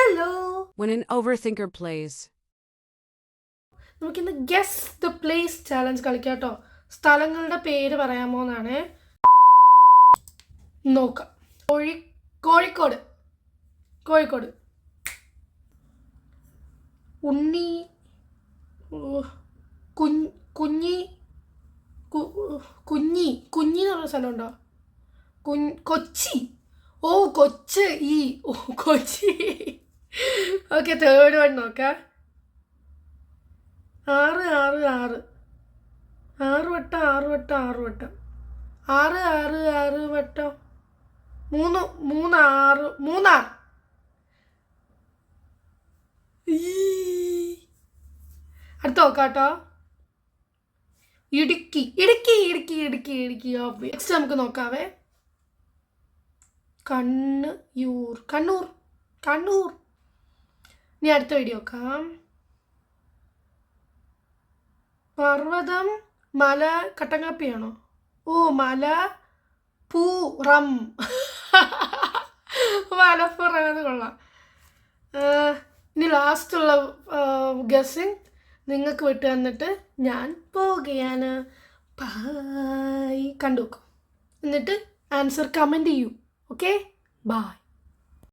Hello. When an overthinker plays. നമുക്കിന്ന് guess the place challenge കളിക്കാം കേട്ടോ. സ്ഥലങ്ങളുടെ പേര് പറയാമോ എന്നാണ്. നോക്കാം. കോഴിക്കോട്. ഉണ്ണി കുഞ്ഞി എന്ന് പറഞ്ഞ സ്ഥലമുണ്ടോ? Kochi. Kochi. Okay, third one നോക്കാം. 6 വട്ടം 6 വട്ടം 6 വട്ടം 3 മൂന്നാർ. അടുത്ത നോക്കാം കേട്ടോ. ഇടുക്കി. നെക്സ്റ്റ് നമുക്ക് നോക്കാവേ. കണ്ണൂർ. ഇനി അടുത്ത വീഡിയോ നോക്കാം. പർവ്വതം, മല, കട്ടങ്കാപ്പിയാണോ? മലപ്പുറം. അത് കൊള്ളാം. ഇനി ലാസ്റ്റുള്ള ഗസ്സിങ് നിങ്ങൾക്ക് വിട്ടു തന്നിട്ട് ഞാൻ പോവുകയാണ്. ബൈ. കണ്ടു എന്നിട്ട് ആൻസർ കമൻറ്റ് ചെയ്യൂ. Okay, by.